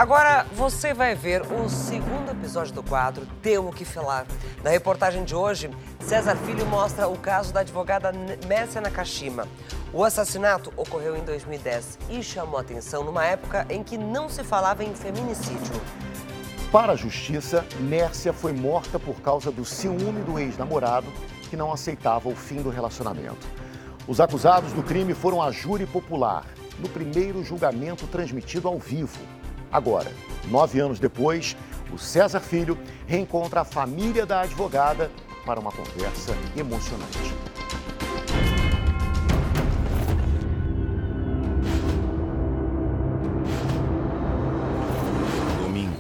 Agora você vai ver o segundo episódio do quadro Temos que Falar. Na reportagem de hoje, César Filho mostra o caso da advogada Mércia Nakashima. O assassinato ocorreu em 2010 e chamou a atenção numa época em que não se falava em feminicídio. Para a justiça, Mércia foi morta por causa do ciúme do ex-namorado, que não aceitava o fim do relacionamento. Os acusados do crime foram a júri popular, no primeiro julgamento transmitido ao vivo. Agora, 9 anos depois, o César Filho reencontra a família da advogada para uma conversa emocionante. Domingo,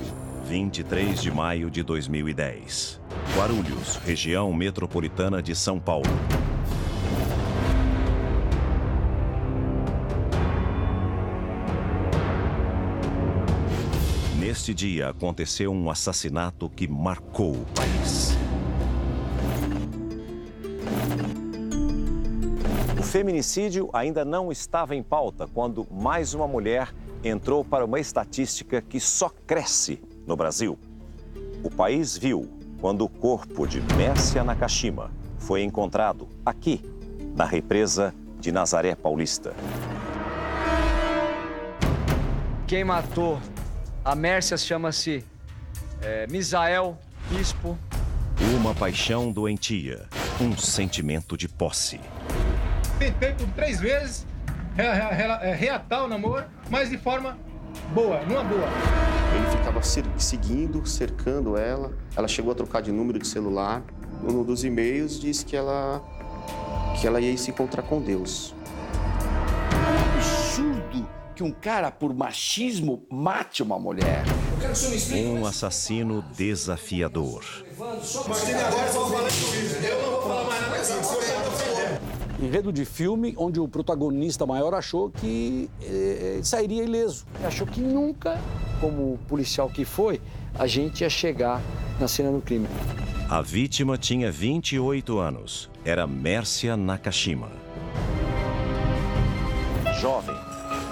23 de maio de 2010. Guarulhos, região metropolitana de São Paulo. Neste dia aconteceu um assassinato que marcou o país. O feminicídio ainda não estava em pauta quando mais uma mulher entrou para uma estatística que só cresce no Brasil. O país viu quando o corpo de Mércia Nakashima foi encontrado aqui, na represa de Nazaré Paulista. Quem matou a Mércia chama-se Misael Bispo. Uma paixão doentia, um sentimento de posse. Tentei por 3 vezes reatar o namoro, mas de forma boa, numa boa. Ele ficava seguindo, cercando ela. Ela chegou a trocar de número de celular. Num dos e-mails disse que ela ia se encontrar com Deus. É um absurdo que um cara, por machismo, mate uma mulher. Um assassino desafiador. Enredo de filme onde o protagonista maior achou que sairia ileso. Achou que nunca, como policial que foi, a gente ia chegar na cena do crime. A vítima tinha 28 anos. Era Mércia Nakashima. Jovem,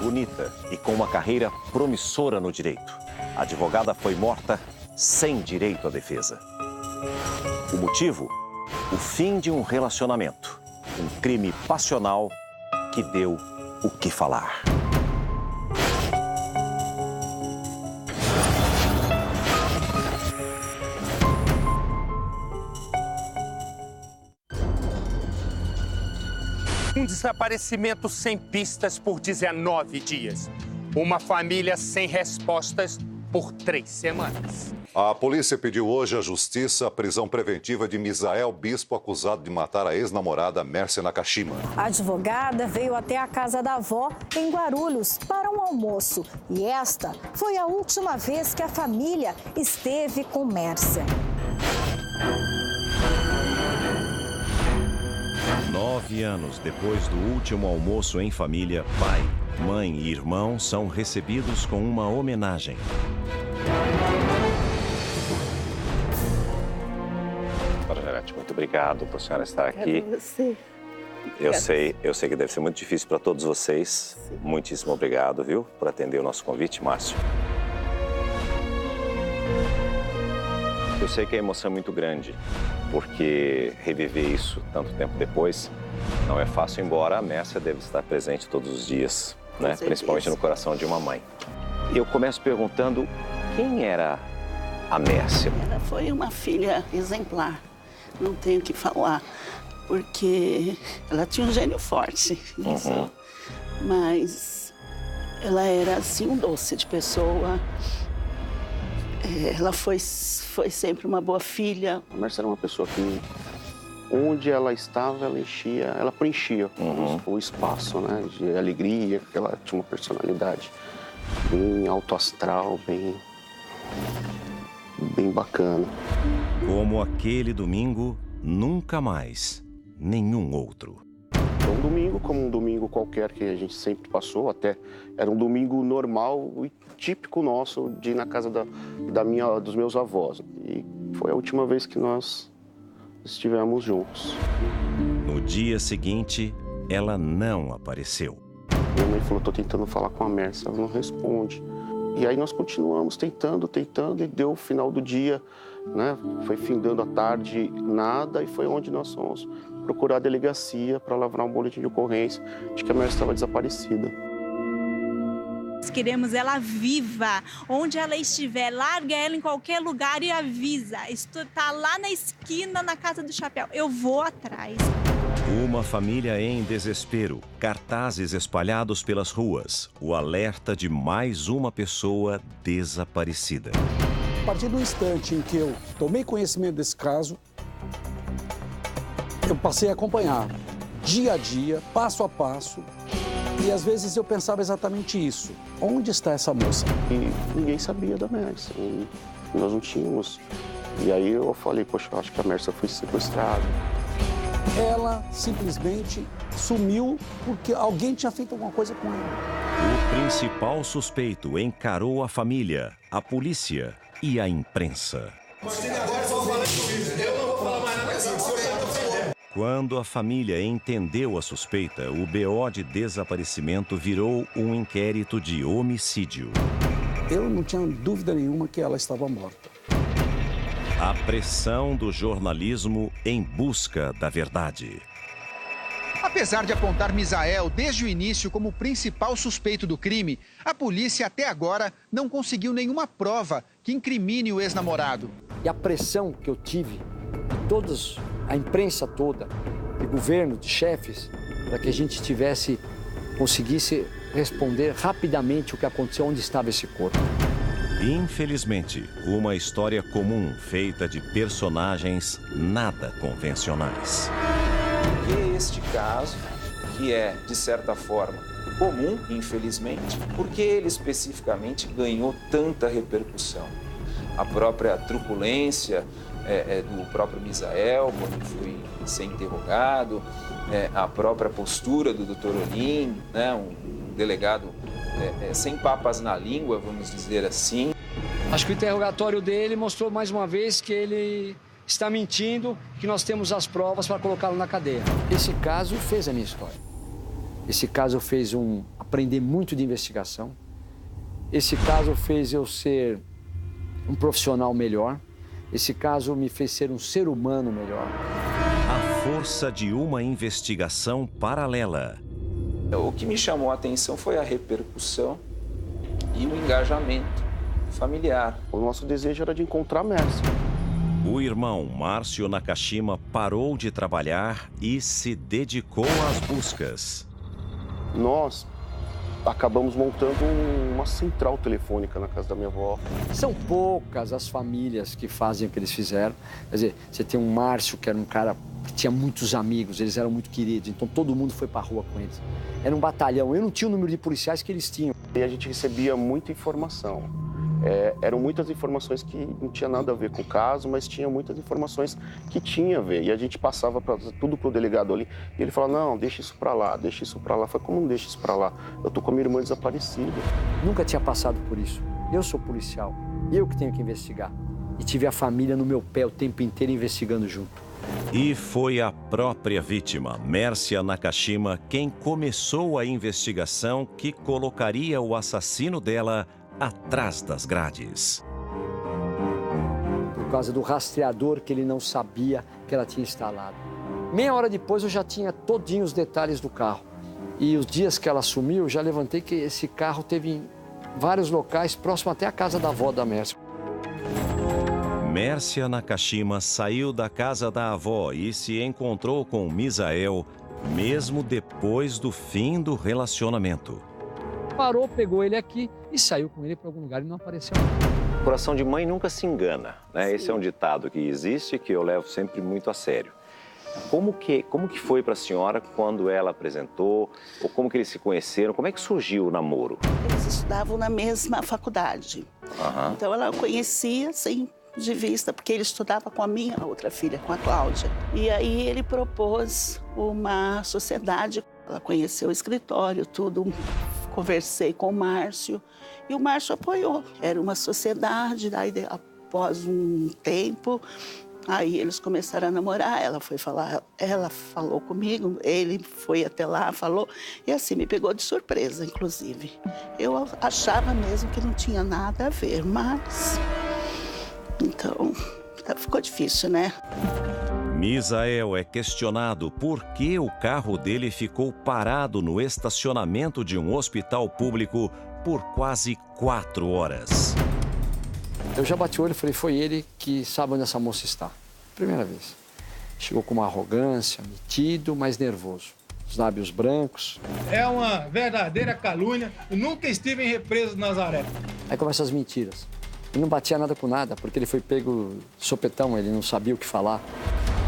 bonita e com uma carreira promissora no direito. A advogada foi morta sem direito à defesa. O motivo? O fim de um relacionamento. Um crime passional que deu o que falar. Um desaparecimento sem pistas por 19 dias. Uma família sem respostas por 3 semanas. A polícia pediu hoje à justiça a prisão preventiva de Misael Bispo, acusado de matar a ex-namorada Mércia Nakashima. A advogada veio até a casa da avó, em Guarulhos, para um almoço. E esta foi a última vez que a família esteve com Mércia. 9 anos depois do último almoço em família, pai, mãe e irmão são recebidos com uma homenagem. Dona Janete, muito obrigado por a senhora estar aqui. Você. Eu sei que deve ser muito difícil para todos vocês. Sim. Muitíssimo obrigado, viu, por atender o nosso convite, Márcio. Eu sei que a emoção é muito grande, porque reviver isso tanto tempo depois não é fácil, embora a Mércia deve estar presente todos os dias, né? Principalmente no coração de uma mãe. Eu começo perguntando quem era a Mércia. Ela foi uma filha exemplar, não tenho o que falar, porque ela tinha um gênio forte, isso. Mas ela era assim um doce de pessoa. Ela foi sempre uma boa filha. A Mércia era uma pessoa que, onde ela estava, ela preenchia o espaço, né, de alegria, porque ela tinha uma personalidade bem alto astral, bem bacana. Como aquele domingo, nunca mais nenhum outro. Foi um domingo como um domingo qualquer que a gente sempre passou, até era um domingo normal e típico nosso de ir na casa dos meus avós. E foi a última vez que nós estivemos juntos. No dia seguinte, ela não apareceu. Minha mãe falou, tô tentando falar com a Mércia, ela não responde. E aí nós continuamos tentando, e deu o final do dia, né? Foi findando a tarde, nada, e foi onde nós fomos procurar a delegacia para lavrar um boletim de ocorrência de que a Mércia estava desaparecida. Nós queremos ela viva, onde ela estiver, larga ela em qualquer lugar e avisa. Está lá na esquina, na Casa do Chapéu, eu vou atrás. Uma família em desespero, cartazes espalhados pelas ruas, o alerta de mais uma pessoa desaparecida. A partir do instante em que eu tomei conhecimento desse caso, eu passei a acompanhar dia a dia, passo a passo, e às vezes eu pensava exatamente isso. Onde está essa moça? E ninguém sabia da Mércia, nós não tínhamos. E aí eu falei, poxa, eu acho que a Mércia foi sequestrada. Ela simplesmente sumiu porque alguém tinha feito alguma coisa com ela. O principal suspeito encarou a família, a polícia e a imprensa. Quando a família entendeu a suspeita, o BO de desaparecimento virou um inquérito de homicídio. Eu não tinha dúvida nenhuma que ela estava morta. A pressão do jornalismo em busca da verdade. Apesar de apontar Misael desde o início como principal suspeito do crime, a polícia até agora não conseguiu nenhuma prova que incrimine o ex-namorado. E a pressão que eu tive de todos, a imprensa toda, de governo, de chefes, para que a gente conseguisse responder rapidamente o que aconteceu, onde estava esse corpo. Infelizmente, uma história comum feita de personagens nada convencionais. Que este caso, que é, de certa forma, comum, infelizmente, porque ele especificamente ganhou tanta repercussão. A própria truculência do próprio Misael, quando foi ser interrogado, a própria postura do Dr. Olim, né, um delegado sem papas na língua, vamos dizer assim. Acho que o interrogatório dele mostrou mais uma vez que ele está mentindo, que nós temos as provas para colocá-lo na cadeia. Esse caso fez a minha história. Esse caso fez aprender muito de investigação. Esse caso fez eu ser um profissional melhor. Esse caso me fez ser um ser humano melhor. A força de uma investigação paralela. O que me chamou a atenção foi a repercussão e o engajamento familiar. O nosso desejo era de encontrar a Mércia. O irmão Márcio Nakashima parou de trabalhar e se dedicou às buscas. Nós acabamos montando uma central telefônica na casa da minha avó. São poucas as famílias que fazem o que eles fizeram. Quer dizer, você tem um Márcio, que era um cara que tinha muitos amigos, eles eram muito queridos, então todo mundo foi pra rua com eles. Era um batalhão, eu não tinha o número de policiais que eles tinham. E a gente recebia muita informação. Eram muitas informações que não tinha nada a ver com o caso, mas tinha muitas informações que tinha a ver. E a gente passava tudo pro delegado ali, e ele falava, não, deixa isso pra lá, deixa isso pra lá. Eu falei, como não deixa isso pra lá? Eu tô com a minha irmã desaparecida. Nunca tinha passado por isso. Eu sou policial, eu que tenho que investigar. E tive a família no meu pé o tempo inteiro investigando junto. E foi a própria vítima, Mércia Nakashima, quem começou a investigação que colocaria o assassino dela atrás das grades. Por causa do rastreador que ele não sabia que ela tinha instalado. Meia hora depois eu já tinha todinho os detalhes do carro. E os dias que ela sumiu, eu já levantei que esse carro teve em vários locais, próximo até a casa da avó da Mércia. Mércia Nakashima saiu da casa da avó e se encontrou com Misael, mesmo depois do fim do relacionamento. Parou, pegou ele aqui e saiu com ele para algum lugar e não apareceu. Coração de mãe nunca se engana, né? Esse é um ditado que existe e que eu levo sempre muito a sério. Como que foi para a senhora quando ela apresentou, ou como que eles se conheceram, como é que surgiu o namoro? Eles estudavam na mesma faculdade. Uhum. Então ela conhecia, assim, de vista, porque ele estudava com a minha outra filha, com a Cláudia. E aí ele propôs uma sociedade. Ela conheceu o escritório, tudo. Conversei com o Márcio e o Márcio apoiou. Era uma sociedade, daí após um tempo, Aí eles começaram a namorar, ela falou comigo, ele foi até lá, falou, e assim, me pegou de surpresa, inclusive. Eu achava mesmo que não tinha nada a ver, mas... Então, ficou difícil, né? Misael é questionado por que o carro dele ficou parado no estacionamento de um hospital público por quase 4 horas. Eu já bati o olho e falei, foi ele que sabe onde essa moça está. Primeira vez. Chegou com uma arrogância, metido, mas nervoso. Os lábios brancos. É uma verdadeira calúnia. Eu nunca estive em Represa do Nazaré. Aí começam as mentiras. Ele não batia nada com nada, porque ele foi pego de sopetão, ele não sabia o que falar.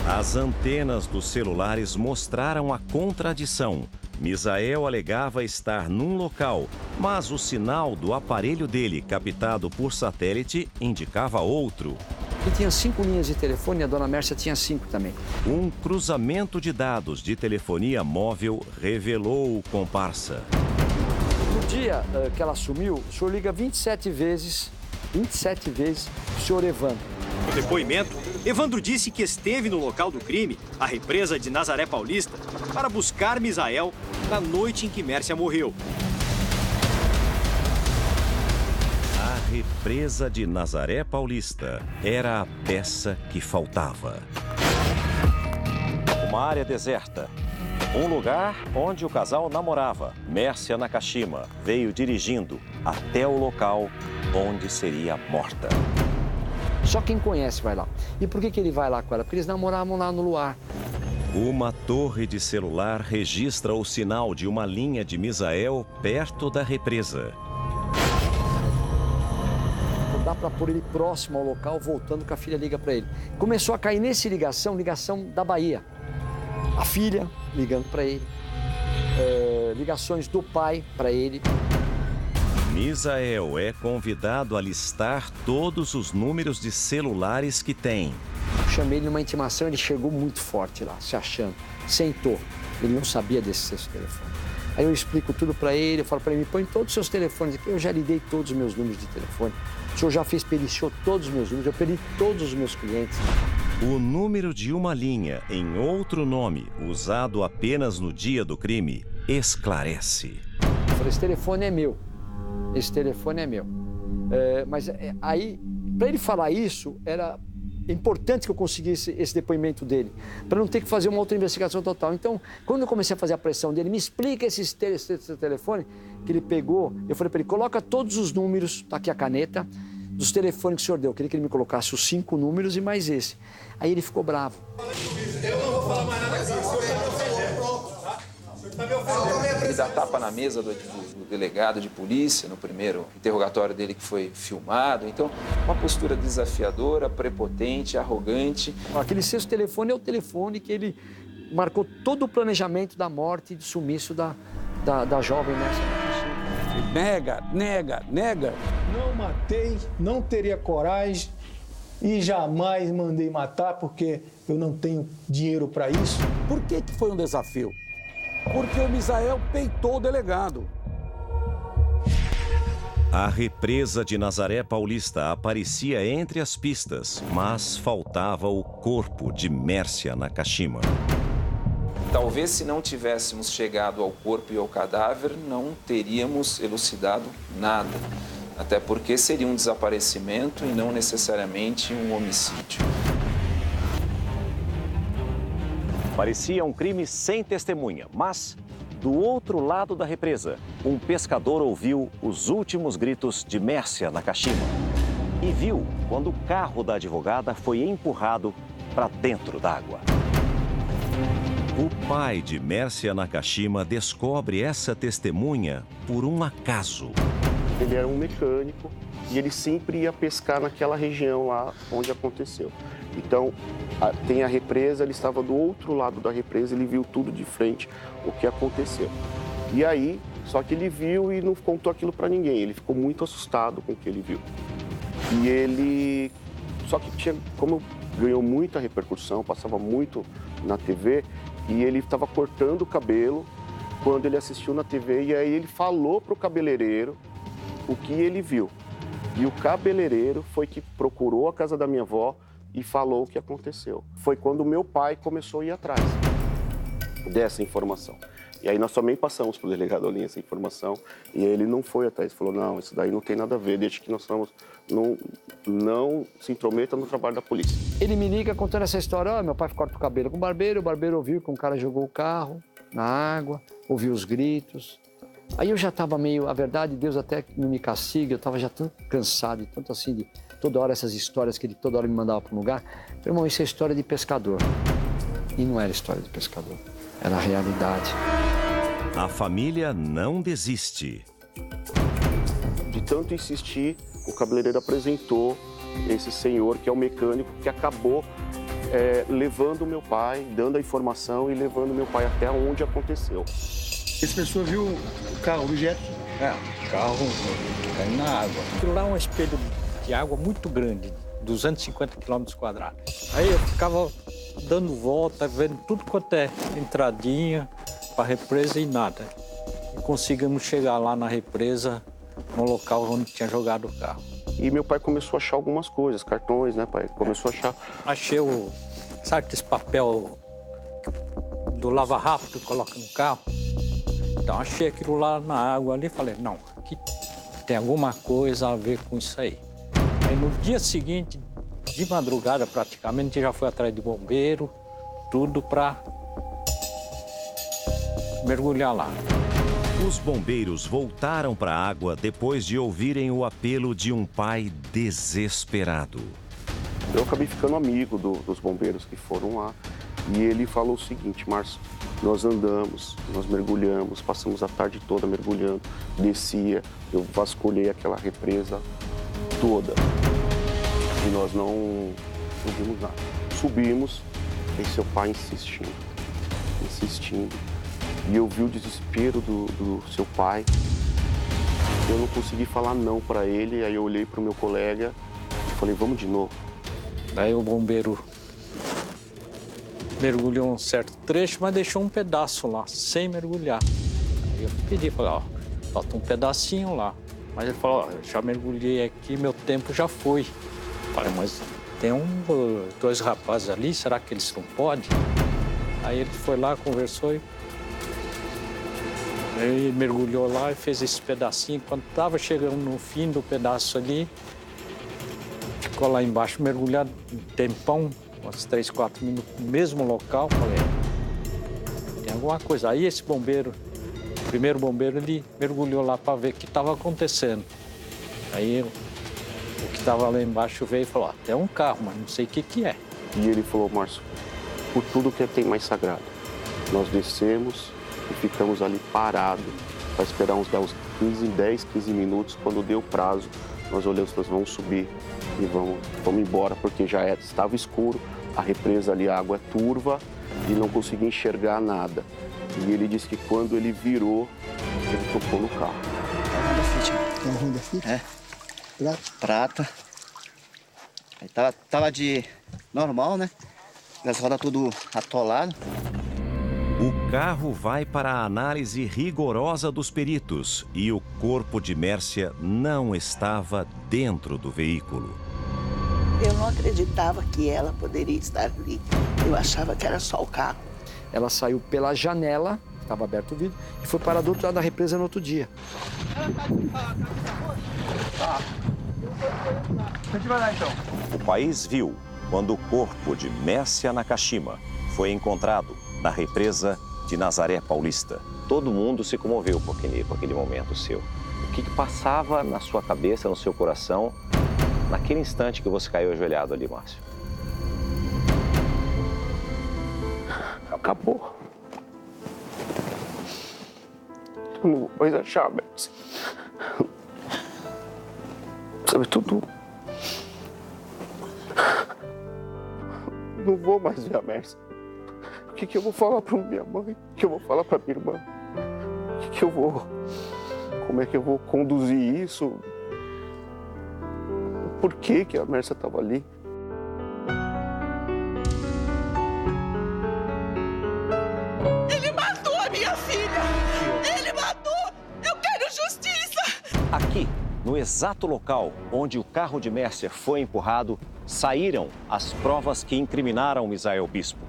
As antenas dos celulares mostraram a contradição. Misael alegava estar num local, mas o sinal do aparelho dele, captado por satélite, indicava outro. Ele tinha 5 linhas de telefone e a dona Mércia tinha 5 também. Um cruzamento de dados de telefonia móvel revelou o comparsa. No dia que ela sumiu, o senhor liga 27 vezes o senhor Evandro. No depoimento, Evandro disse que esteve no local do crime, a represa de Nazaré Paulista, para buscar Misael na noite em que Mércia morreu. A represa de Nazaré Paulista era a peça que faltava. Uma área deserta. Um lugar onde o casal namorava. Mércia Nakashima veio dirigindo até o local onde seria morta. Só quem conhece vai lá. E por que ele vai lá com ela? Porque eles namoravam lá no luar. Uma torre de celular registra o sinal de uma linha de Misael perto da represa. Dá para pôr ele próximo ao local, voltando que a filha liga para ele. Começou a cair nesse ligação da Bahia. A filha ligando para ele, ligações do pai para ele. Misael é convidado a listar todos os números de celulares que tem. Chamei ele numa intimação, ele chegou muito forte lá, se achando. Sentou, ele não sabia desse seu telefone. Aí eu explico tudo para ele, eu falo para ele, me põe todos os seus telefones aqui. Eu já lhe dei todos os meus números de telefone. O senhor já periciou todos os meus números, eu perdi todos os meus clientes. O número de uma linha em outro nome, usado apenas no dia do crime, esclarece. Eu falei, esse telefone é meu. Esse telefone é meu. Aí, para ele falar isso, era importante que eu conseguisse esse depoimento dele, para não ter que fazer uma outra investigação total. Então, quando eu comecei a fazer a pressão dele, me explica esse telefone que ele pegou, eu falei para ele, coloca todos os números, tá aqui a caneta, dos telefones que o senhor deu. Eu queria que ele me colocasse os 5 números e mais esse. Aí ele ficou bravo. Eu não vou falar mais nada aqui. Ele dá tapa na mesa do delegado de polícia no primeiro interrogatório dele que foi filmado. Então, uma postura desafiadora, prepotente, arrogante. Aquele sexto telefone é o telefone que ele marcou todo o planejamento da morte e do sumiço da jovem Mércia. Nega. Não matei, não teria coragem e jamais mandei matar porque eu não tenho dinheiro para isso. Por que foi um desafio? Porque o Misael peitou o delegado. A represa de Nazaré Paulista aparecia entre as pistas, mas faltava o corpo de Mércia Nakashima. Talvez se não tivéssemos chegado ao corpo e ao cadáver, não teríamos elucidado nada. Até porque seria um desaparecimento e não necessariamente um homicídio. Parecia um crime sem testemunha, mas do outro lado da represa, um pescador ouviu os últimos gritos de Mércia Nakashima e viu quando o carro da advogada foi empurrado para dentro d'água. O pai de Mércia Nakashima descobre essa testemunha por um acaso. Ele era um mecânico e ele sempre ia pescar naquela região lá onde aconteceu. Então, tem a represa, ele estava do outro lado da represa, ele viu tudo de frente, o que aconteceu. E aí, só que ele viu e não contou aquilo para ninguém, ele ficou muito assustado com o que ele viu. E ele, só que como ganhou muita repercussão, passava muito na TV, e ele estava cortando o cabelo quando ele assistiu na TV, e aí ele falou para o cabeleireiro o que ele viu. E o cabeleireiro foi que procurou a casa da minha avó, e falou o que aconteceu. Foi quando meu pai começou a ir atrás dessa informação. E aí nós também passamos para o delegado Olinha essa informação e ele não foi atrás, falou, não, isso daí não tem nada a ver, desde que nós estamos, não se intrometa no trabalho da polícia. Ele me liga contando essa história, meu pai corta o cabelo com o barbeiro ouviu que um cara jogou o carro na água, ouviu os gritos. Aí eu já estava meio, a verdade, Deus até não me castiga, eu estava já tão cansado, tanto assim, de toda hora essas histórias que ele toda hora me mandava para um lugar. Meu irmão, isso é história de pescador. E não era história de pescador, era a realidade. A família não desiste. De tanto insistir, o cabeleireiro apresentou esse senhor, que é o mecânico, que acabou levando o meu pai, dando a informação e levando o meu pai até onde aconteceu. Essa pessoa viu o carro, o objeto? O carro caindo na água. Aquilo lá é um espelho de água muito grande, 250 km². Aí eu ficava dando volta, vendo tudo quanto é entradinha para a represa e nada. E conseguimos chegar lá na represa, no local onde tinha jogado o carro. E meu pai começou a achar algumas coisas, cartões, né, pai? Começou a achar... Achei sabe esse papel do lava-rápido que coloca no carro? Então achei aquilo lá na água ali e falei, não, aqui tem alguma coisa a ver com isso aí. Aí no dia seguinte, de madrugada praticamente, já foi atrás de bombeiro, tudo para mergulhar lá. Os bombeiros voltaram para a água depois de ouvirem o apelo de um pai desesperado. Eu acabei ficando amigo dos bombeiros que foram lá e ele falou o seguinte, Márcio, nós andamos, nós mergulhamos, passamos a tarde toda mergulhando, descia, eu vasculhei aquela represa toda e nós não vimos nada. Subimos e seu pai insistindo. E eu vi o desespero do seu pai. Eu não consegui falar não para ele, aí eu olhei para o meu colega e falei, vamos de novo. Daí o bombeiro mergulhou um certo trecho, mas deixou um pedaço lá, sem mergulhar. Aí eu pedi, falei, ó, falta um pedacinho lá. Mas ele falou, ó, já mergulhei aqui, meu tempo já foi. Falei, mas tem dois rapazes ali, será que eles não podem? Aí ele foi lá, conversou e ele mergulhou lá e fez esse pedacinho. Quando estava chegando no fim do pedaço ali, ficou lá embaixo mergulhado um tempão, uns 3, 4 minutos, no mesmo local. Falei, tem alguma coisa. Aí esse bombeiro, o primeiro bombeiro, ele mergulhou lá para ver o que estava acontecendo. Aí o que estava lá embaixo veio e falou, ó, tem um carro, mas não sei o que é. E ele falou, Márcio, por tudo que tem mais sagrado, nós descemos e ficamos ali parados para esperar uns 10, 15 minutos. Quando deu prazo, nós olhamos, nós vamos subir e vamos embora, porque já estava escuro, a represa ali, a água é turva e não conseguia enxergar nada. E ele disse que quando ele virou, ele tocou no carro. Tem uma Honda Fit? É. Prata. Aí tava de normal, né? As rodas tudo atolado. O carro vai para a análise rigorosa dos peritos e o corpo de Mércia não estava dentro do veículo. Eu não acreditava que ela poderia estar ali. Eu achava que era só o carro. Ela saiu pela janela, estava aberto o vidro, e foi para do outro lado da represa no outro dia. A gente vai lá então. O país viu quando o corpo de Mércia Nakashima foi encontrado na represa de Nazaré Paulista. Todo mundo se comoveu com aquele momento seu. O que passava na sua cabeça, no seu coração, naquele instante que você caiu ajoelhado ali, Márcio? Acabou. Eu não vou mais achar, Mércia. Sabe tudo? Não vou mais ver a Mércia. O que eu vou falar para minha mãe? O que eu vou falar para minha irmã? Como é que eu vou conduzir isso? Por que a Mércia estava ali? Ele matou a minha filha! Ele matou! Eu quero justiça! Aqui, no exato local onde o carro de Mércia foi empurrado, saíram as provas que incriminaram Misael Bispo.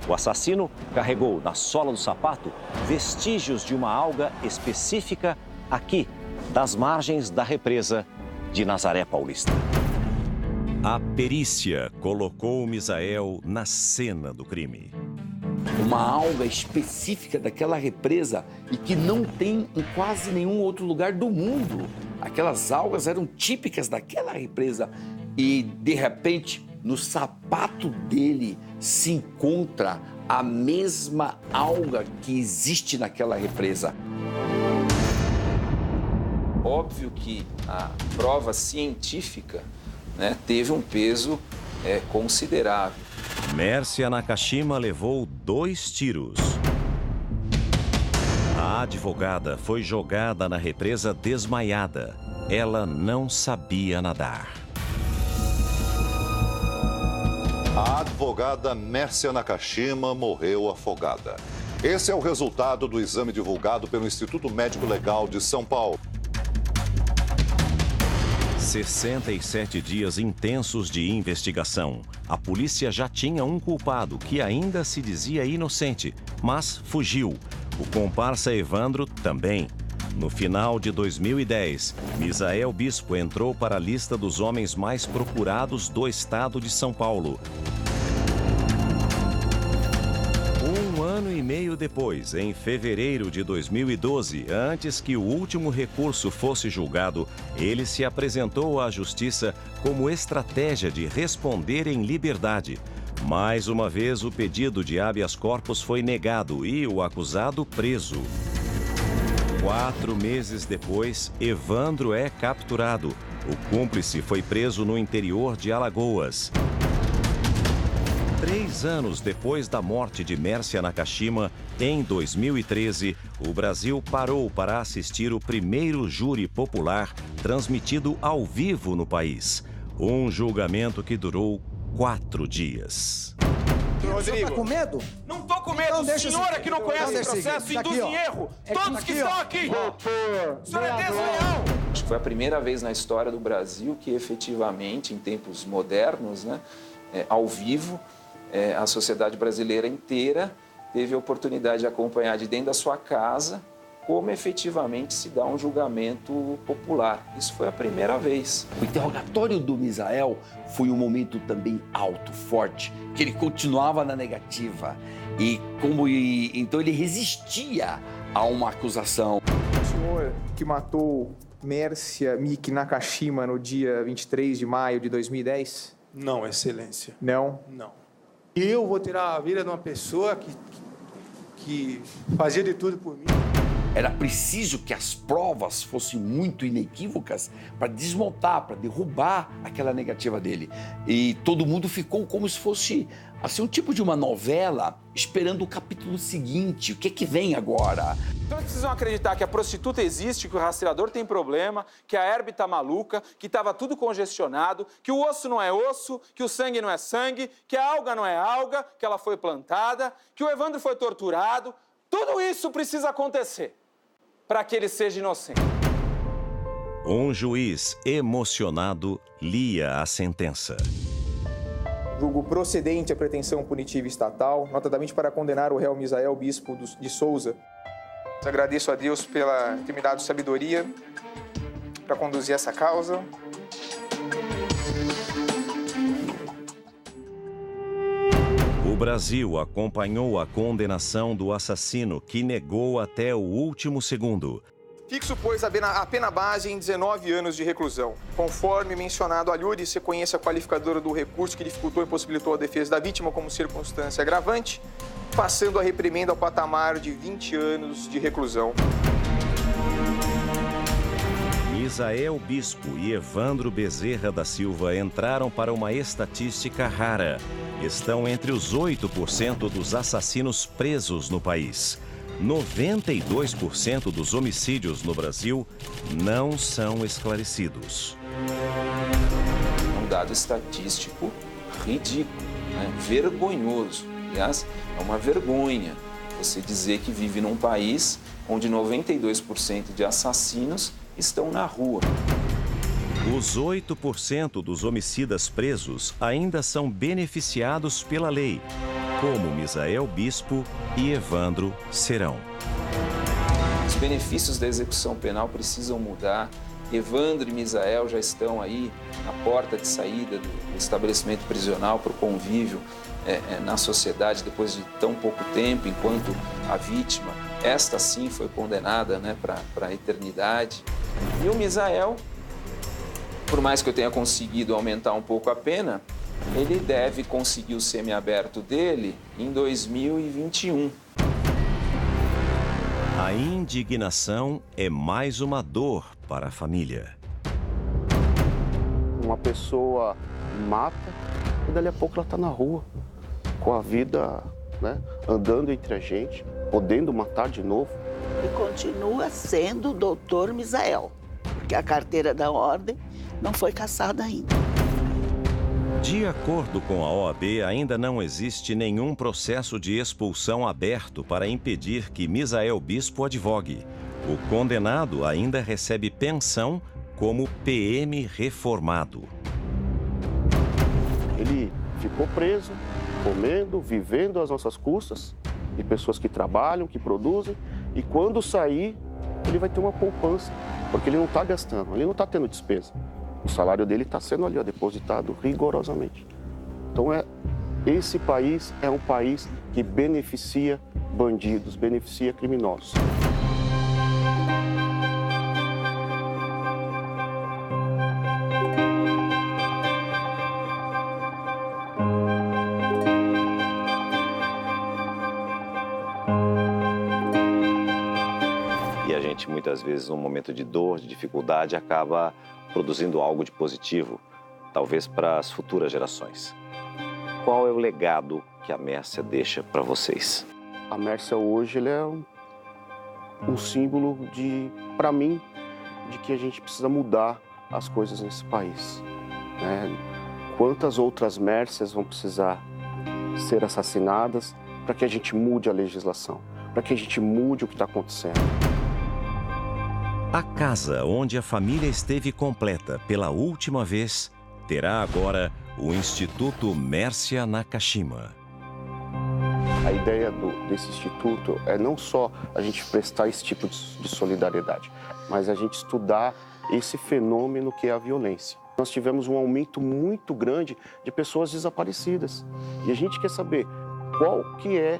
O assassino carregou na sola do sapato vestígios de uma alga específica aqui, das margens da represa de Nazaré Paulista. A perícia colocou Misael na cena do crime. Uma alga específica daquela represa e que não tem em quase nenhum outro lugar do mundo. Aquelas algas eram típicas daquela represa e, de repente, no sapato dele se encontra a mesma alga que existe naquela represa. Óbvio que a prova científica, né, teve um peso considerável. Mércia Nakashima levou 2 tiros. A advogada foi jogada na represa desmaiada. Ela não sabia nadar. A advogada Mércia Nakashima morreu afogada. Esse é o resultado do exame divulgado pelo Instituto Médico Legal de São Paulo. 67 dias intensos de investigação. A polícia já tinha um culpado que ainda se dizia inocente, mas fugiu. O comparsa Evandro também. No final de 2010, Misael Bispo entrou para a lista dos homens mais procurados do estado de São Paulo. Um ano e meio depois, em fevereiro de 2012, antes que o último recurso fosse julgado, ele se apresentou à justiça como estratégia de responder em liberdade. Mais uma vez, o pedido de habeas corpus foi negado e o acusado preso. 4 meses depois, Evandro é capturado. O cúmplice foi preso no interior de Alagoas. 3 anos depois da morte de Mércia Nakashima, em 2013, o Brasil parou para assistir o primeiro júri popular transmitido ao vivo no país. Um julgamento que durou 4 dias. Rodrigo, você tá com medo? Não tô com medo. O senhor é que não conhece o processo induz em erro. Todos que estão aqui. O senhor é desleal. Acho que foi a primeira vez na história do Brasil que efetivamente, em tempos modernos, né, ao vivo, a sociedade brasileira inteira teve a oportunidade de acompanhar de dentro da sua casa como efetivamente se dá um julgamento popular. Isso foi a primeira vez. O interrogatório do Misael foi um momento também alto, forte, que ele continuava na negativa. Então ele resistia a uma acusação. O senhor que matou Mércia Miki Nakashima no dia 23 de maio de 2010? Não, Excelência. Não? Não. Eu vou tirar a vida de uma pessoa que fazia de tudo por mim. Era preciso que as provas fossem muito inequívocas para desmontar, para derrubar aquela negativa dele. E todo mundo ficou como se fosse assim, um tipo de uma novela, esperando o capítulo seguinte. O que é que vem agora? Então precisam acreditar que a prostituta existe, que o rastreador tem problema, que a Herbe tá maluca, que estava tudo congestionado, que o osso não é osso, que o sangue não é sangue, que a alga não é alga, que ela foi plantada, que o Evandro foi torturado. Tudo isso precisa acontecer para que ele seja inocente. Um juiz emocionado lia a sentença. Julgo procedente a pretensão punitiva estatal, notadamente para condenar o réu Misael Bispo de Souza. Agradeço a Deus pela ter me dado sabedoria para conduzir essa causa. O Brasil acompanhou a condenação do assassino, que negou até o último segundo. Fixo, pois, a pena base em 19 anos de reclusão. Conforme mencionado, a Lures reconhece a qualificadora do recurso que dificultou e impossibilitou a defesa da vítima como circunstância agravante, passando a reprimenda ao patamar de 20 anos de reclusão. Misael Bispo e Evandro Bezerra da Silva entraram para uma estatística rara. Estão entre os 8% dos assassinos presos no país. 92% dos homicídios no Brasil não são esclarecidos. Um dado estatístico ridículo, né? Vergonhoso. Aliás, é uma vergonha você dizer que vive num país onde 92% de assassinos estão na rua. Os 8% dos homicidas presos ainda são beneficiados pela lei, como Misael Bispo e Evandro Serão. Os benefícios da execução penal precisam mudar. Evandro e Misael já estão aí na porta de saída do estabelecimento prisional para o convívio na sociedade depois de tão pouco tempo, enquanto a vítima, esta sim, foi condenada, né, para a eternidade. E o Misael, por mais que eu tenha conseguido aumentar um pouco a pena, ele deve conseguir o semiaberto dele em 2021. A indignação é mais uma dor para a família. Uma pessoa mata e dali a pouco ela está na rua, com a vida, né, andando entre a gente, podendo matar de novo. E continua sendo o doutor Misael, porque a carteira da ordem não foi cassada ainda. De acordo com a OAB, ainda não existe nenhum processo de expulsão aberto para impedir que Misael Bispo advogue. O condenado ainda recebe pensão como PM reformado. Ele ficou preso, comendo, vivendo às nossas custas, de pessoas que trabalham, que produzem, e quando sair, ele vai ter uma poupança, porque ele não está gastando, ele não está tendo despesa. O salário dele está sendo ali, ó, depositado rigorosamente. Então, esse país é um país que beneficia bandidos, beneficia criminosos. E a gente, muitas vezes, num momento de dor, de dificuldade, acaba produzindo algo de positivo, talvez para as futuras gerações. Qual é o legado que a Mércia deixa para vocês? A Mércia hoje ele é um símbolo para mim, de que a gente precisa mudar as coisas nesse país, né? Quantas outras Mércias vão precisar ser assassinadas para que a gente mude a legislação, para que a gente mude o que está acontecendo? A casa onde a família esteve completa pela última vez terá agora o Instituto Mércia Nakashima. A ideia desse instituto é não só a gente prestar esse tipo de solidariedade, mas a gente estudar esse fenômeno que é a violência. Nós tivemos um aumento muito grande de pessoas desaparecidas e a gente quer saber qual que é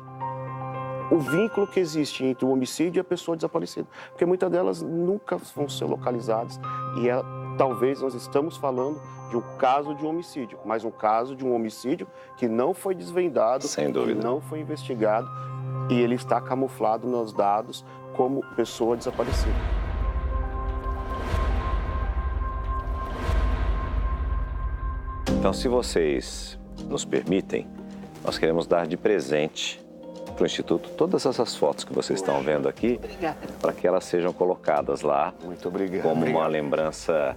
o vínculo que existe entre o homicídio e a pessoa desaparecida. Porque muitas delas nunca vão ser localizadas e talvez nós estamos falando de um caso de homicídio, mas um caso de um homicídio que não foi desvendado, sem dúvida, que não foi investigado e ele está camuflado nos dados como pessoa desaparecida. Então, se vocês nos permitem, nós queremos dar de presente para o Instituto todas essas fotos que vocês estão vendo aqui, para que elas sejam colocadas lá. Muito obrigado. Como uma lembrança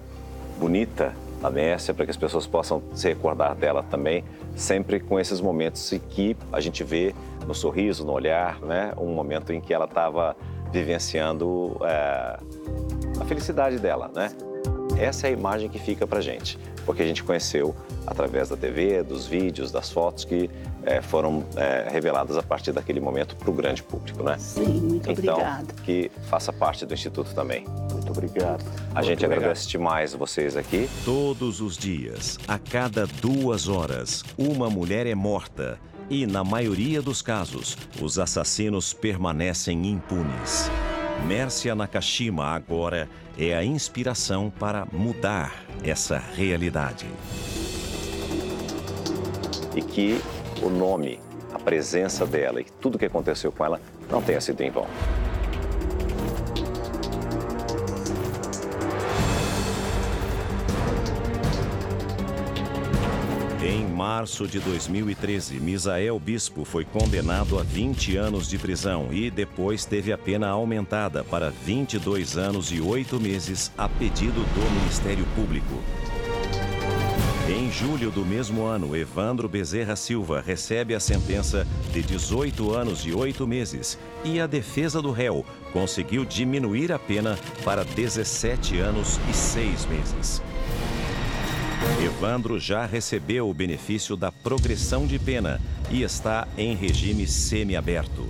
bonita da Mércia, para que as pessoas possam se recordar dela também, sempre com esses momentos em que a gente vê no sorriso, no olhar, né, um momento em que ela estava vivenciando a felicidade dela, né? Essa é a imagem que fica pra gente, porque a gente conheceu através da TV, dos vídeos, das fotos que foram reveladas a partir daquele momento para o grande público, né? Sim, muito obrigada. Então, que faça parte do Instituto também. Muito obrigado. A gente agradece demais vocês aqui. Todos os dias, a cada 2 horas, uma mulher é morta e, na maioria dos casos, os assassinos permanecem impunes. Mércia Nakashima agora é a inspiração para mudar essa realidade. E que o nome, a presença dela e tudo que aconteceu com ela não tenha sido em vão. Em março de 2013, Misael Bispo foi condenado a 20 anos de prisão e depois teve a pena aumentada para 22 anos e 8 meses a pedido do Ministério Público. Em julho do mesmo ano, Evandro Bezerra Silva recebe a sentença de 18 anos e 8 meses e a defesa do réu conseguiu diminuir a pena para 17 anos e 6 meses. Evandro já recebeu o benefício da progressão de pena e está em regime semiaberto.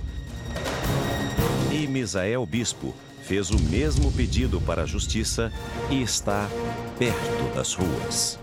E Misael Bispo fez o mesmo pedido para a justiça e está perto das ruas.